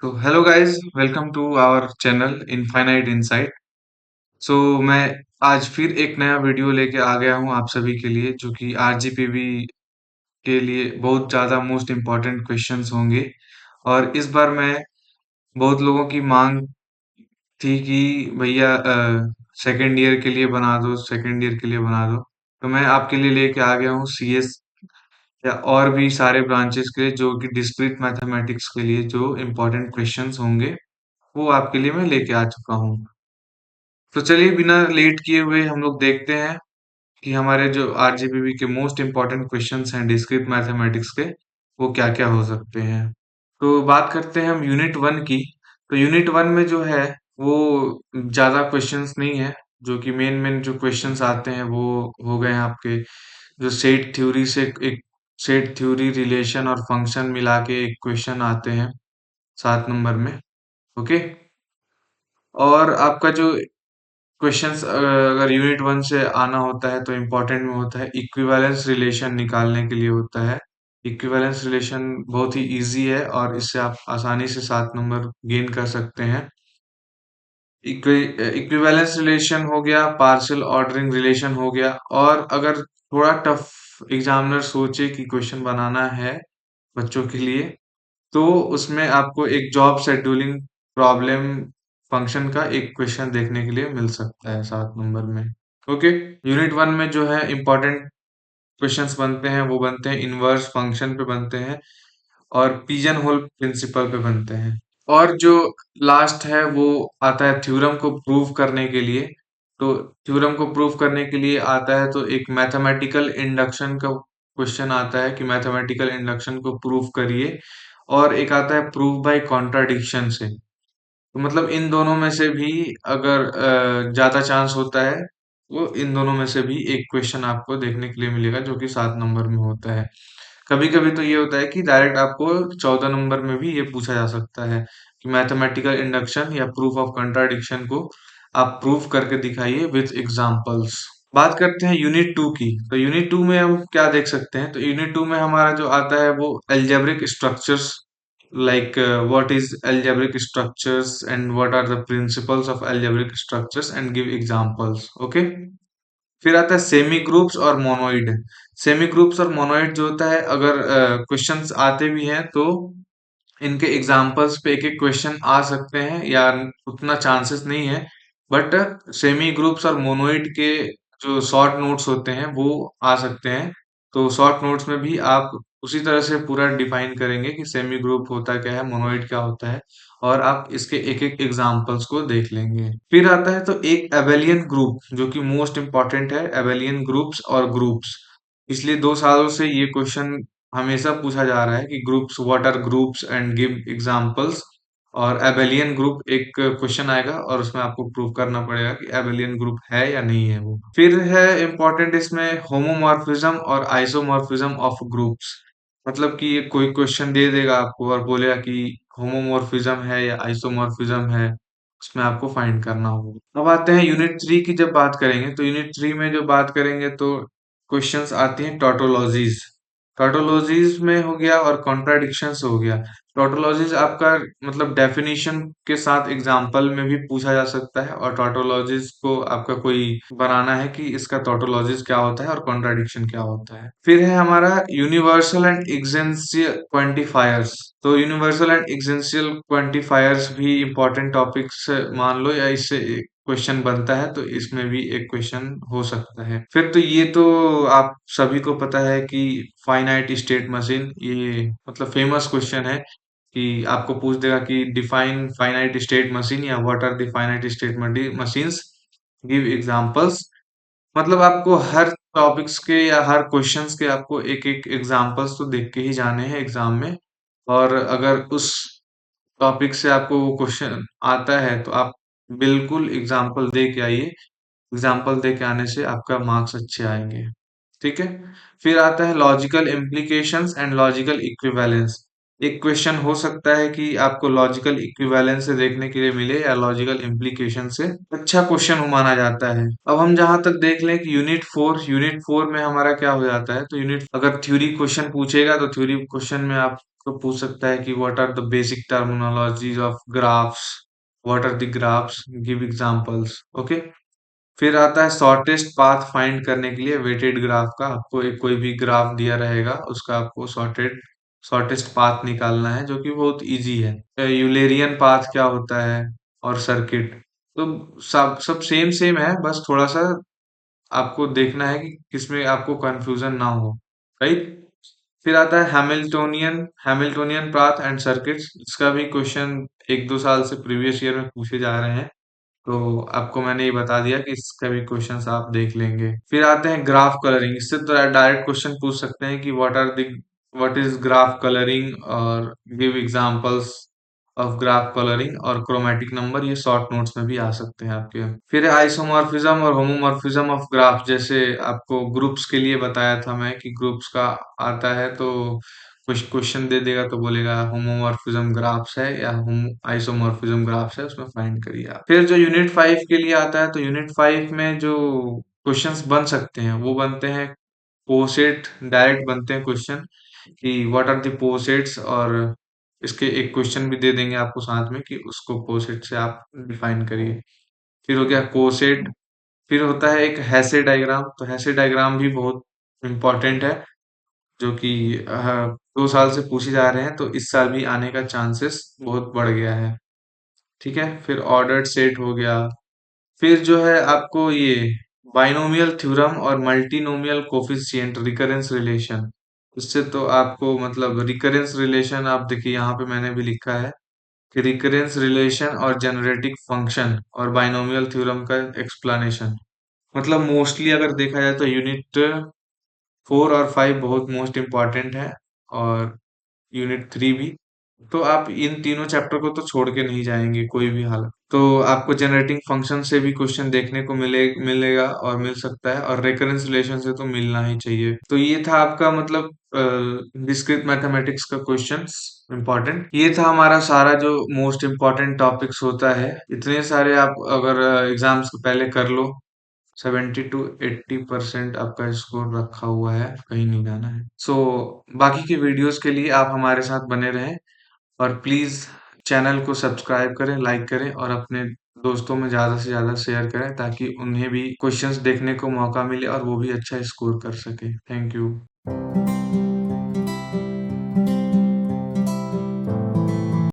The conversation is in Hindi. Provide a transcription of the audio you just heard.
तो hello guys, welcome to our channel infinite insight. So मैं आज फिर एक नया वीडियो लेके आ गया हूँ आप सभी के लिए, जो कि आरजीपीवी के लिए बहुत ज़्यादा मोस्ट इम्पोर्टेंट क्वेश्चंस होंगे। और इस बार मैं बहुत लोगों की मांग थी कि भैया सेकेंड ईयर के लिए बना दो, सेकेंड ईयर के लिए बना दो। तो मैं आपके लिए लेके आ गया हूँ सीएस या और भी सारे ब्रांचेस के लिए, जो कि डिस्क्रीट मैथमेटिक्स के लिए जो इम्पोर्टेंट क्वेश्चंस होंगे वो आपके लिए मैं लेके आ चुका हूँ। तो चलिए बिना लेट किए हुए हम लोग देखते हैं कि हमारे जो आरजीपीवी के मोस्ट इम्पोर्टेंट क्वेश्चंस हैं डिस्क्रीट मैथमेटिक्स के, वो क्या क्या हो सकते हैं। तो बात करते हैं हम यूनिट वन की। तो यूनिट वन में जो है वो ज्यादा क्वेश्चंस नहीं है। जो कि मेन मेन जो क्वेश्चंस आते हैं वो हो गए हैं आपके, जो सेट थ्योरी से एक सेट थ्योरी रिलेशन और फंक्शन मिला के एक क्वेश्चन आते हैं 7 नंबर में। ओके। और आपका जो क्वेश्चंस अगर यूनिट वन से आना होता है तो इम्पोर्टेंट में होता है इक्विवेलेंस रिलेशन निकालने के लिए होता है। इक्विवेलेंस रिलेशन बहुत ही इजी है और इससे आप आसानी से 7 नंबर गेन कर सकते हैं। इक्विवेलेंस रिलेशन हो गया, पार्शियल ऑर्डरिंग रिलेशन हो गया। और अगर थोड़ा टफ एग्जामिनर सोचे कि क्वेश्चन बनाना है बच्चों के लिए, तो उसमें आपको एक जॉब शेड्यूलिंग प्रॉब्लम फंक्शन का एक क्वेश्चन देखने के लिए मिल सकता है 7 नंबर में। ओके। यूनिट वन में जो है इम्पोर्टेंट क्वेश्चंस बनते हैं वो बनते हैं इनवर्स फंक्शन पे बनते हैं और पिजन होल प्रिंसिपल पे बनते हैं। और जो लास्ट है वो आता है थ्योरम को प्रूव करने के लिए। तो थ्योरम को प्रूव करने के लिए आता है तो एक मैथमेटिकल इंडक्शन का क्वेश्चन आता है कि मैथमेटिकल इंडक्शन को प्रूव करिए। और एक आता है प्रूव बाय कॉन्ट्राडिक्शन से। तो मतलब इन दोनों में से भी अगर ज्यादा चांस होता है, वो इन दोनों में से भी एक क्वेश्चन आपको देखने के लिए मिलेगा जो कि 7 नंबर में होता है। कभी कभी तो ये होता है कि डायरेक्ट आपको 14 नंबर में भी ये पूछा जा सकता है कि मैथमेटिकल इंडक्शन या प्रूफ ऑफ कंट्राडिक्शन को आप प्रूव करके दिखाइए विथ एग्जांपल्स। बात करते हैं यूनिट टू की। तो यूनिट टू में हम क्या देख सकते हैं, तो यूनिट टू में हमारा जो आता है वो algebraic structures, like what is algebraic structures and what are the principles of algebraic structures and give examples. Okay। फिर आता है सेमी ग्रुप्स और मोनोइड। सेमी ग्रुप्स और मोनोइड जो होता है, अगर क्वेश्चंस आते भी हैं तो इनके एग्जाम्पल्स पे एक एक क्वेश्चन आ सकते हैं या उतना चांसेस नहीं है। बट सेमी ग्रुप्स और मोनोइड के जो शॉर्ट नोट्स होते हैं वो आ सकते हैं। तो शॉर्ट नोट्स में भी आप उसी तरह से पूरा डिफाइन करेंगे कि सेमी ग्रुप होता क्या है, मोनोइड क्या होता है, और आप इसके एक एक एग्जाम्पल्स को देख लेंगे। फिर आता है तो एक एबेलियन ग्रुप, जो कि मोस्ट इंपॉर्टेंट है, एबेलियन ग्रुप्स और ग्रुप्स। पिछले 2 सालों से ये क्वेश्चन हमेशा पूछा जा रहा है कि groups, what are groups and give examples. और एबेलियन ग्रुप एक क्वेश्चन आएगा और उसमें आपको प्रूव करना पड़ेगा कि एबेलियन ग्रुप है या नहीं है वो। फिर है इम्पोर्टेंट इसमें होमोमॉर्फिज्म और आइसोमॉर्फिज्म ऑफ ग्रुप्स। मतलब कि ये कोई क्वेश्चन दे देगा आपको और बोलेगा कि होमोमॉर्फिज्म है या आइसोमॉर्फिज्म है, उसमें आपको फाइंड करना होगा। अब आते हैं यूनिट थ्री की। जब बात करेंगे तो यूनिट थ्री में जो बात करेंगे तो क्वेश्चंस आती हैं टॉटोलॉजीज। टॉटोलॉजीज में हो गया और कॉन्ट्राडिक्शंस हो गया। टॉटोलॉजीज आपका मतलब डेफिनेशन के साथ एग्जाम्पल में भी पूछा जा सकता है, और टॉटोलॉजीज को आपका कोई बनाना है कि इसका टॉटोलॉजीज क्या होता है और कॉन्ट्राडिक्शन क्या होता है। फिर है हमारा यूनिवर्सल एंड एग्जेंशियल क्वांटिफायर्स। तो यूनिवर्सल एंड एग्जेंशियल क्वांटिफायर्स भी इंपॉर्टेंट टॉपिक्स मान लो, या इससे क्वेश्चन बनता है तो इसमें भी एक क्वेश्चन हो सकता है। फिर तो ये तो आप सभी को पता है कि फाइनाइट स्टेट मशीन, ये मतलब फेमस क्वेश्चन है कि आपको पूछ देगा कि डिफाइन फाइनाइट स्टेट मशीन या what are the finite state machines, give examples. मतलब आपको हर टॉपिक्स के या हर क्वेश्चंस के आपको एक एक एग्जांपल्स तो देख के ही जाने हैं एग्जाम में। और अगर उस टॉपिक से आपको वो क्वेश्चन आता है तो आप बिल्कुल एग्जाम्पल दे के आइए। एग्जाम्पल दे के आने से आपका मार्क्स अच्छे आएंगे। ठीक है। फिर आता है logical implications and logical equivalence. एक क्वेश्चन हो सकता है कि आपको लॉजिकल इक्विवेलेंस से देखने के लिए मिले या लॉजिकल इम्प्लीकेशन से। अच्छा क्वेश्चन माना जाता है। अब हम जहां तक देख लें कि यूनिट फोर में हमारा क्या हो जाता है, तो यूनिट अगर थ्योरी क्वेश्चन पूछेगा तो थ्योरी क्वेश्चन में आप तो पूछ सकता है कि what are the basic terminologies of graphs, what are the graphs, give examples. Okay. फिर आता है शॉर्टेस्ट पाथ फाइंड करने के लिए वेटेड ग्राफ का। आपको एक कोई भी ग्राफ दिया रहेगा, उसका आपको शॉर्टेस्ट पाथ निकालना है, जो कि बहुत इजी है। यूलेरियन पाथ क्या होता है, और सर्किट। तो सब सब सेम सेम है, बस थोड़ा सा आपको देखना है कि किसमें आपको कंफ्यूजन ना हो। राइट। फिर आता है Hamiltonian Hamiltonian path and circuits. इसका भी क्वेश्चन 1-2 साल से प्रीवियस ईयर में पूछे जा रहे हैं, तो आपको मैंने ये बता दिया कि इसका भी क्वेश्चंस आप देख लेंगे। फिर आते हैं ग्राफ कलरिंग। इससे तो डायरेक्ट क्वेश्चन पूछ सकते हैं कि व्हाट इज ग्राफ कलरिंग, और give examples of graph colouring, और क्रोमेटिक नंबर, ये शॉर्ट नोट्स में भी आ सकते हैं आपके। फिर आइसोमॉर्फिज्म और होमोमॉर्फिज्म ऑफ ग्राफ। जैसे आपको ग्रुप्स के लिए बताया था मैं कि ग्रुप्स का आता है, तो कुछ क्वेश्चन दे देगा तो बोलेगा होमोमॉर्फिज्म ग्राफ्स है या आइसोमॉर्फिज्म ग्राफ्स है, उसमें फाइंड करिए आप। फिर जो यूनिट 5 के लिए आता है, तो यूनिट 5 में जो क्वेश्चंस बन सकते हैं वो बनते हैं पोसेट, डायरेक्ट बनते हैं क्वेश्चन कि व्हाट आर द पोसेट्स, और इसके एक क्वेश्चन भी दे देंगे आपको साथ में कि उसको पोसेट से आप डिफाइन करिए। फिर हो गया कोसेट। फिर होता है एक हैसे डायग्राम। तो हैसे डायग्राम भी बहुत इंपॉर्टेंट है, जो कि 2 साल से पूछे जा रहे हैं, तो इस साल भी आने का चांसेस बहुत बढ़ गया है। ठीक है। फिर ऑर्डर्ड सेट हो गया। फिर जो है आपको ये बाइनोमियल थ्योरम और मल्टीनोमियल कोफिशिएंट रिकरेंस रिलेशन। इससे तो आपको मतलब रिकरेंस रिलेशन, आप देखिए यहाँ पे मैंने भी लिखा है कि रिकरेंस रिलेशन और जेनरेटिक फंक्शन और बाइनोमियल थ्योरम का एक्सप्लेनेशन। मतलब मोस्टली अगर देखा जाए तो यूनिट 4 और 5 बहुत मोस्ट इम्पॉर्टेंट है, और यूनिट 3 भी। तो आप इन तीनों चैप्टर को तो छोड़ के नहीं जाएंगे कोई भी हालत। तो आपको जनरेटिंग फंक्शन से भी क्वेश्चन देखने को मिलेगा और मिल सकता है, और रेकरेंस रिलेशन से तो मिलना ही चाहिए। तो ये था आपका मतलब डिस्क्रीट मैथमेटिक्स का क्वेश्चंस इम्पोर्टेंट। ये था हमारा सारा जो मोस्ट इम्पोर्टेंट टॉपिक्स होता है। इतने सारे आप अगर एग्जाम्स को पहले कर लो, 70 to 80% आपका स्कोर रखा हुआ है, कहीं नहीं जाना है। सो बाकी की वीडियोस के लिए आप हमारे साथ बने रहें, और प्लीज चैनल को सब्सक्राइब करें, लाइक करें, और अपने दोस्तों में ज्यादा से ज्यादा शेयर करें, ताकि उन्हें भी क्वेश्चंस देखने को मौका मिले और वो भी अच्छा स्कोर कर सके। Thank you.